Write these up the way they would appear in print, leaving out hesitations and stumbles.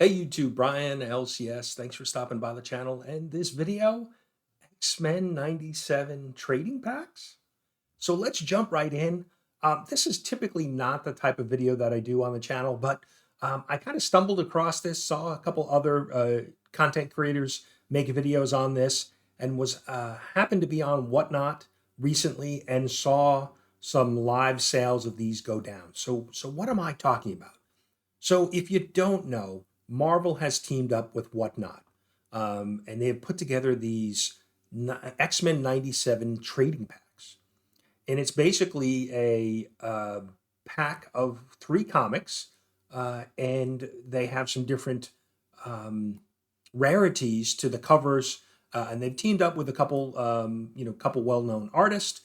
Hey YouTube, Brian, LCS. Thanks for stopping by the channel. And this video, XMen 97 trading packs. So let's jump right in. This is typically not the type of video that I do on the channel, but I kind of stumbled across this, saw a couple other content creators make videos on this, and was happened to be on Whatnot recently and saw some live sales of these go down. So what am I talking about? So if you don't know, Marvel has teamed up with Whatnot, and they have put together these X-Men 97 trading packs. And it's basically a pack of 3 comics, and they have some different rarities to the covers, and they've teamed up with a couple, couple well-known artists.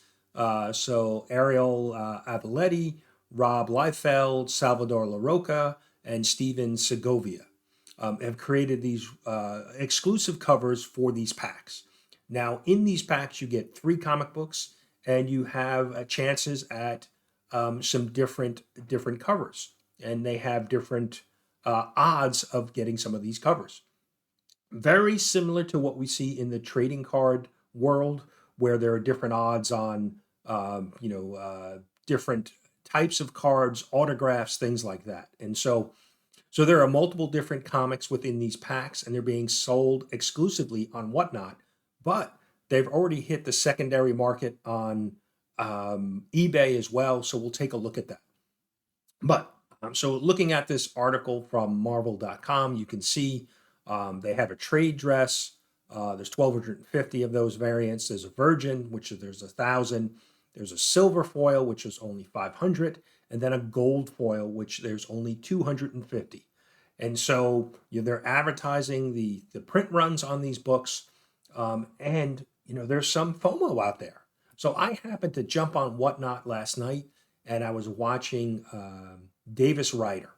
So Ariel Avaletti, Rob Liefeld, Salvador LaRocca, and Steven Segovia have created these exclusive covers for these packs. Now, in these packs, you get 3 comic books, and you have chances at some different covers, and they have different odds of getting some of these covers. Very similar to what we see in the trading card world, where there are different odds on different types of cards, autographs, things like that. And so there are multiple different comics within these packs, and they're being sold exclusively on Whatnot, but they've already hit the secondary market on eBay as well. So we'll take a look at that. But so looking at this article from Marvel.com, you can see they have a trade dress. There's 1,250 of those variants. There's a virgin, which there's 1,000. There's a silver foil, which is only 500, and then a gold foil, which there's only 250. And so they're advertising the print runs on these books, and there's some FOMO out there. So I happened to jump on Whatnot last night, and I was watching Davis Ryder.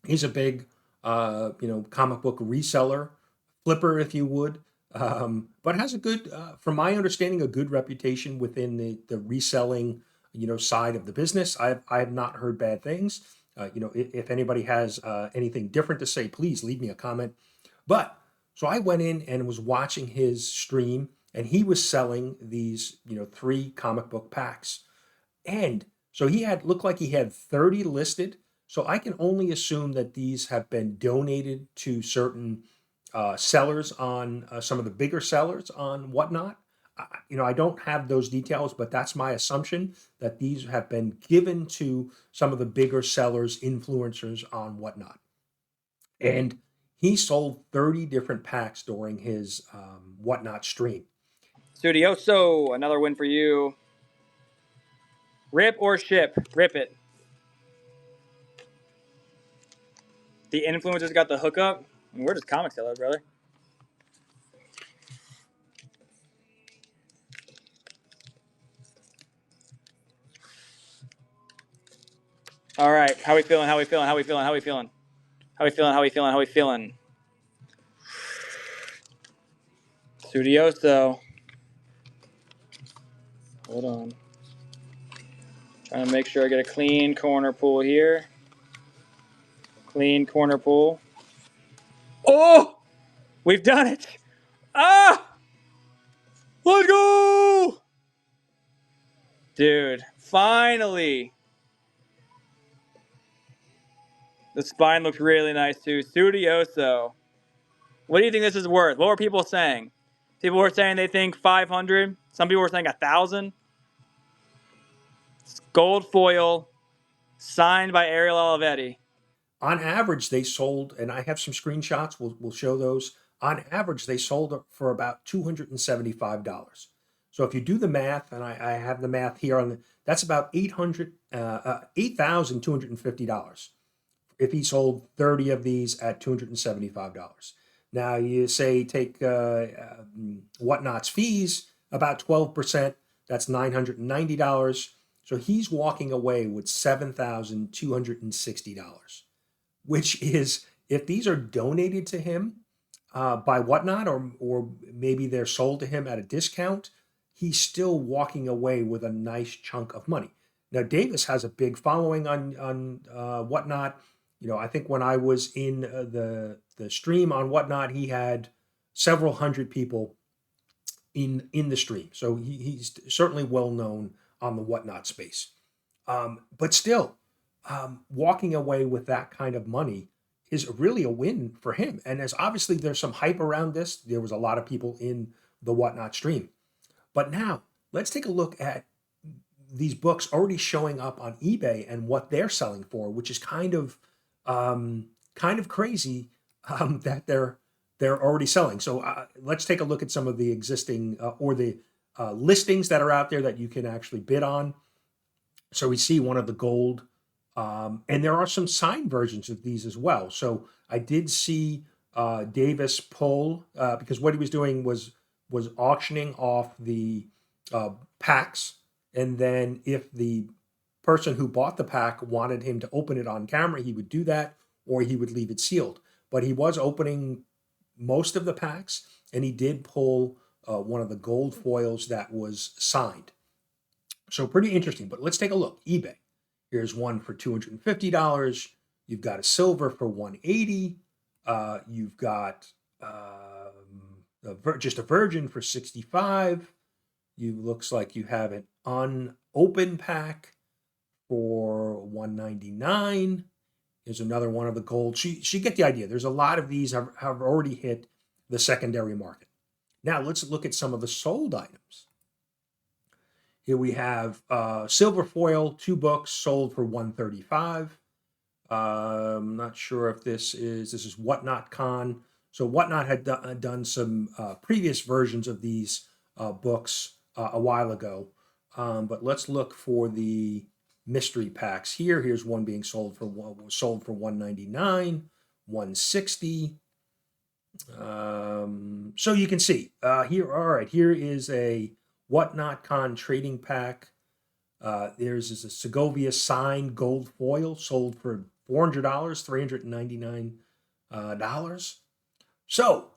He's a big comic book reseller, flipper, if you would, but has a good, from my understanding, a good reputation within the reselling, side of the business. I have not heard bad things. If anybody has anything different to say, please leave me a comment. But so I went in and was watching his stream, and he was selling these, 3 comic book packs, and so looked like he had 30 listed. So I can only assume that these have been donated to certain sellers on some of the bigger sellers on Whatnot. I don't have those details, but that's my assumption, that these have been given to some of the bigger sellers, influencers on Whatnot. And he sold 30 different packs during his Whatnot stream. Studioso, another win for you. Rip or ship? Rip it. The influencers got the hookup. I mean, we're just comic sellers, brother. All right, how we feeling? How we feeling? How we feeling? How we feeling? How we feeling? How we feeling? How we feeling? Studioso. Hold on. Trying to make sure I get a clean corner pull here. Clean corner pull. Oh! We've done it! Ah! Let's go! Dude, finally! The spine looks really nice too. Studioso. What do you think this is worth? What were people saying? People were saying they think 500. Some people were saying 1,000. Gold foil, signed by Ariel Olivetti. On average, they sold, and I have some screenshots, we'll show those. On average, they sold for about $275. So if you do the math, and I have the math here that's about $8,250 if he sold 30 of these at $275. Now you say take Whatnot's fees, about 12%, that's $990. So he's walking away with $7,260, which is, if these are donated to him by Whatnot, or maybe they're sold to him at a discount, he's still walking away with a nice chunk of money. Now, Davis has a big following on Whatnot. I think when I was in the stream on Whatnot, he had several hundred people in the stream. So he's certainly well known on the Whatnot space. But still, walking away with that kind of money is really a win for him. And as obviously there's some hype around this, there was a lot of people in the Whatnot stream. But now let's take a look at these books already showing up on eBay and what they're selling for, which is kind of crazy that they're already selling. So let's take a look at some of the existing or the listings that are out there that you can actually bid on. So we see one of the gold, and there are some signed versions of these as well. So I did see Davis pull because what he was doing was auctioning off the packs, and then if the person who bought the pack wanted him to open it on camera, he would do that, or he would leave it sealed. But he was opening most of the packs, and he did pull one of the gold foils that was signed. So pretty interesting, but let's take a look. eBay. Here's one for $250. You've got a silver for $180. You've got just a virgin for $65. Looks like you have an unopened pack for $199. Here's another one of the gold. So you get the idea. There's a lot of these have already hit the secondary market. Now let's look at some of the sold items. Here we have silver foil, 2 books sold for $135. I'm not sure if this is Whatnot Con. So Whatnot had done some previous versions of these books a while ago. But let's look for the mystery packs here. Here's one being sold for $199, $160. So you can see here. All right, here is a Whatnot Con trading pack. There's a Segovia signed gold foil sold for $400, $399. So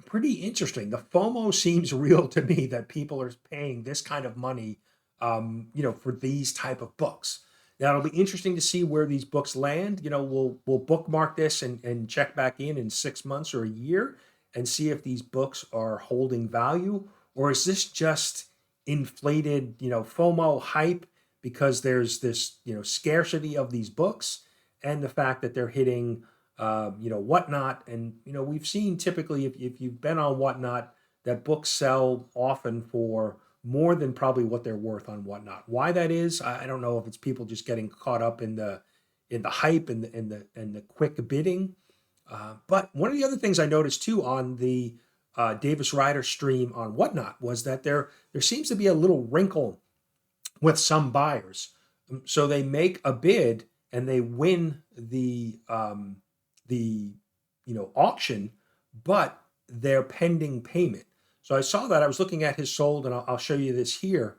pretty interesting. The FOMO seems real to me that people are paying this kind of money, for these type of books. Now it'll be interesting to see where these books land. We'll bookmark this and check back in 6 months or a year and see if these books are holding value, or is this just inflated, FOMO hype because there's this, scarcity of these books and the fact that they're hitting, Whatnot. And, we've seen typically if you've been on Whatnot, that books sell often for more than probably what they're worth on Whatnot. Why that is, I don't know if it's people just getting caught up in the hype and the quick bidding. But one of the other things I noticed too on the Davis Ryder stream on Whatnot was that there seems to be a little wrinkle with some buyers. So they make a bid and they win the auction, but they're pending payment. So I saw that. I was looking at his sold, and I'll show you this here.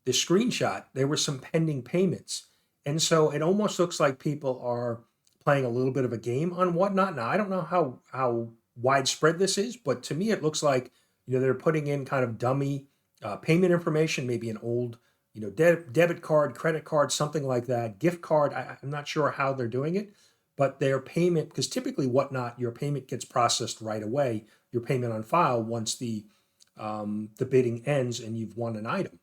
The screenshot, there were some pending payments. And so it almost looks like people are playing a little bit of a game on Whatnot. Now, I don't know how widespread this is, but to me, it looks like, they're putting in kind of dummy payment information, maybe an old, debit card, credit card, something like that, gift card. I'm not sure how they're doing it, but their payment, because typically Whatnot, your payment gets processed right away, your payment on file once the bidding ends and you've won an item.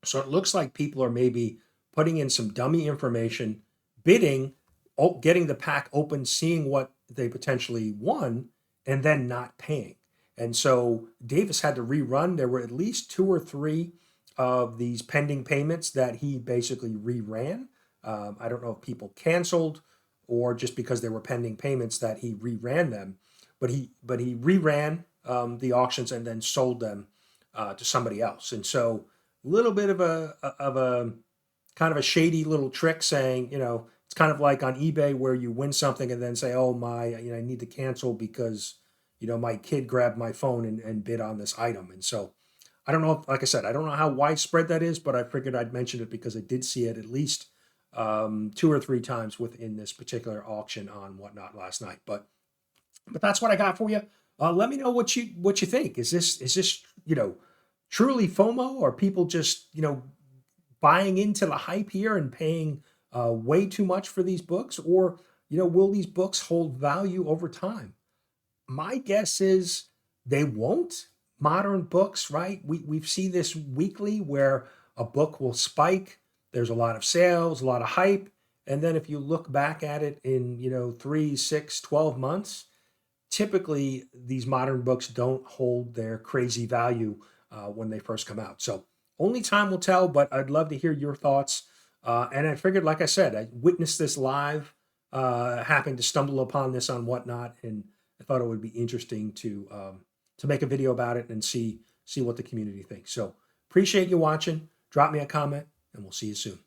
So it looks like people are maybe putting in some dummy information, bidding, getting the pack open, seeing what they potentially won, and then not paying. And so Davis had to rerun. There were at least 2 or 3 of these pending payments that he basically reran. I don't know if people canceled or just because there were pending payments that he reran them, but he reran the auctions and then sold them to somebody else. And so a little bit of a kind of a shady little trick saying, it's kind of like on eBay where you win something and then say, oh I need to cancel because, my kid grabbed my phone and bid on this item. And so I don't know, like I said, I don't know how widespread that is, but I figured I'd mention it because I did see it at least 2 or 3 times within this particular auction on Whatnot last night. But that's what I got for you. Let me know what you think. Is this truly FOMO, or people just buying into the hype here and paying way too much for these books, or will these books hold value over time? My guess is they won't. Modern books, right? We see this weekly where a book will spike. There's a lot of sales, a lot of hype. And then if you look back at it in, 3, 6, 12 months, typically these modern books don't hold their crazy value when they first come out. So only time will tell, but I'd love to hear your thoughts. And I figured, like I said, I witnessed this live, happened to stumble upon this on Whatnot, and I thought it would be interesting to make a video about it and see what the community thinks. So appreciate you watching. Drop me a comment, and we'll see you soon.